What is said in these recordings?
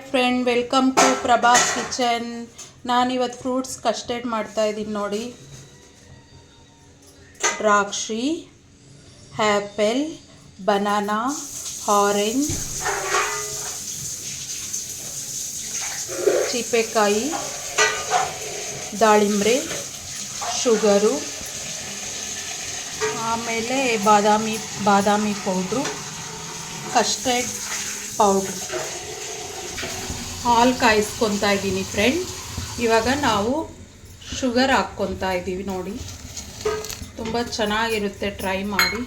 Friend, welcome to Prabhas kitchen. ನಾನಿವತ್ತು fruits custard ಮಾಡ್ತಾಯಿದ್ದೀನಿ ನೋಡಿ. ದ್ರಾಕ್ಷಿ, ಆ್ಯಪಲ್, ಬನಾನಾ, ಆರೆಂಜ್, ಚೀಪೆಕಾಯಿ, ದಾಳಿಂಬ್ರೆ, ಶುಗರು, ಆಮೇಲೆ ಬಾದಾಮಿ ಪೌಡ್ರು, ಕಸ್ಟರ್ಡ್ ಪೌಡ್ರು, ಹಾಲು ಕಾಯಿಸ್ಕೊತಾ ಇದ್ದೀನಿ ಫ್ರೆಂಡ್. ಇವಾಗ ನಾವು ಶುಗರ್ ಹಾಕ್ಕೊತಾ ಇದ್ದೀವಿ ನೋಡಿ. ತುಂಬ ಚೆನ್ನಾಗಿರುತ್ತೆ, ಟ್ರೈ ಮಾಡಿ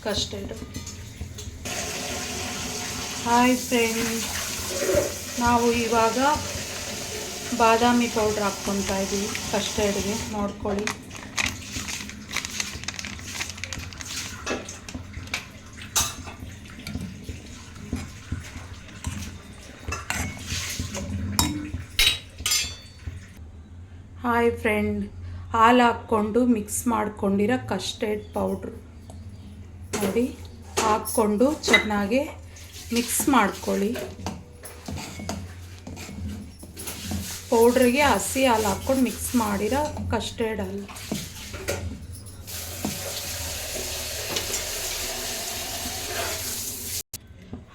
ಕಸ್ಟರ್ಡ್. ಹಾಯ್ ಫ್ರೆಂಡ್, ನಾವು ಇವಾಗ ಬಾದಾಮಿ ಪೌಡ್ರ್ ಹಾಕ್ಕೊತಾ ಇದ್ದೀವಿ ಕಸ್ಟರ್ಡ್ಗೆ, ನೋಡ್ಕೊಳ್ಳಿ. ಹಾಯ್ ಫ್ರೆಂಡ್, ಹಾಲು ಹಾಕ್ಕೊಂಡು ಮಿಕ್ಸ್ ಮಾಡ್ಕೊಂಡಿರೋ ಕಸ್ಟರ್ಡ್ ಪೌಡ್ರು ನೋಡಿ, ಹಾಕ್ಕೊಂಡು ಚೆನ್ನಾಗಿ ಮಿಕ್ಸ್ ಮಾಡ್ಕೊಳ್ಳಿ. ಪೌಡ್ರಿಗೆ ಹಸಿ ಹಾಲು ಹಾಕ್ಕೊಂಡು ಮಿಕ್ಸ್ ಮಾಡಿರೋ ಕಸ್ಟರ್ಡ್ ಹಾಲು.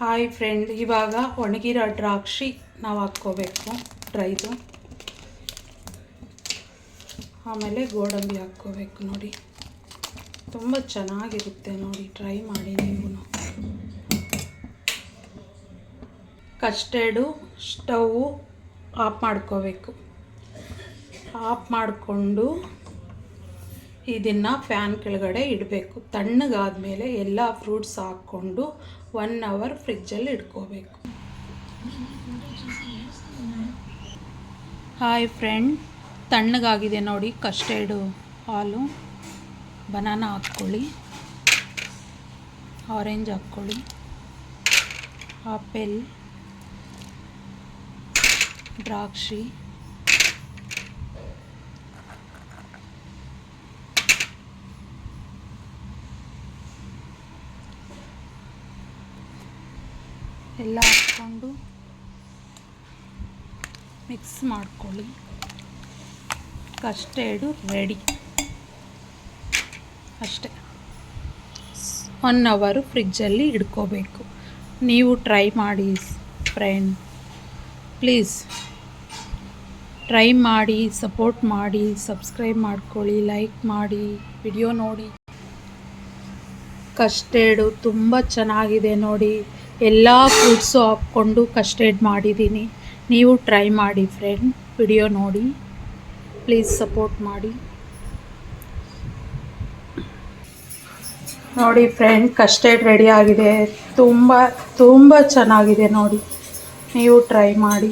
ಹಾಯ್ ಫ್ರೆಂಡ್, ಇವಾಗ ಒಣಗಿರೋ ದ್ರಾಕ್ಷಿ ನಾವು ಹಾಕ್ಕೋಬೇಕು, ಡ್ರೈದು. ಆಮೇಲೆ ಗೋಡಂಬಿ ಹಾಕ್ಕೋಬೇಕು ನೋಡಿ. ತುಂಬ ಚೆನ್ನಾಗಿರುತ್ತೆ ನೋಡಿ, ಟ್ರೈ ಮಾಡಿ ನೀವು. ಕಸ್ಟರ್ಡು ಸ್ಟವ್ವು ಆಫ್ ಮಾಡ್ಕೋಬೇಕು. ಆಫ್ ಮಾಡಿಕೊಂಡು ಇದನ್ನು ಫ್ಯಾನ್ ಕೆಳಗಡೆ ಇಡಬೇಕು. ತಣ್ಣಗಾದಮೇಲೆ ಎಲ್ಲ ಫ್ರೂಟ್ಸ್ ಹಾಕ್ಕೊಂಡು 1 ಅವರ್ ಫ್ರಿಜ್ಜಲ್ಲಿ ಇಟ್ಕೋಬೇಕು. ಹಾಯ್ ಫ್ರೆಂಡ್, ತಣ್ಣಗಾಗಿದೆ ನೋಡಿ ಕಸ್ಟರ್ಡು ಹಾಲು. ಬನಾನಾ ಹಾಕ್ಕೊಳ್ಳಿ, ಆರೆಂಜ್ ಹಾಕ್ಕೊಳ್ಳಿ, ಆಪಲ್, ದ್ರಾಕ್ಷಿ, ಎಲ್ಲ ಹಾಕ್ಕೊಂಡು ಮಿಕ್ಸ್ ಮಾಡ್ಕೊಳ್ಳಿ. ಕಸ್ಟರ್ಡು ರೆಡಿ, ಅಷ್ಟೇ. 1 ಅವರು ಫ್ರಿಜ್ಜಲ್ಲಿ ಇಟ್ಕೋಬೇಕು. ನೀವು ಟ್ರೈ ಮಾಡಿ ಫ್ರೆಂಡ್, ಪ್ಲೀಸ್ ಟ್ರೈ ಮಾಡಿ, ಸಪೋರ್ಟ್ ಮಾಡಿ, ಸಬ್ಸ್ಕ್ರೈಬ್ ಮಾಡ್ಕೊಳ್ಳಿ, ಲೈಕ್ ಮಾಡಿ, ವಿಡಿಯೋ ನೋಡಿ. ಕಸ್ಟರ್ಡು ತುಂಬ ಚೆನ್ನಾಗಿದೆ ನೋಡಿ. ಎಲ್ಲ ಫ್ರೂಟ್ಸು ಹಾಕ್ಕೊಂಡು ಕಸ್ಟರ್ಡ್ ಮಾಡಿದ್ದೀನಿ. ನೀವು ಟ್ರೈ ಮಾಡಿ ಫ್ರೆಂಡ್, ವಿಡಿಯೋ ನೋಡಿ, ಪ್ಲೀಸ್ ಸಪೋರ್ಟ್ ಮಾಡಿ. ನೋಡಿ ಫ್ರೆಂಡ್, ಕಸ್ಟರ್ಡ್ ರೆಡಿ ಆಗಿದೆ. ತುಂಬ ಚೆನ್ನಾಗಿದೆ ನೋಡಿ. ನೀವು ಟ್ರೈ ಮಾಡಿ.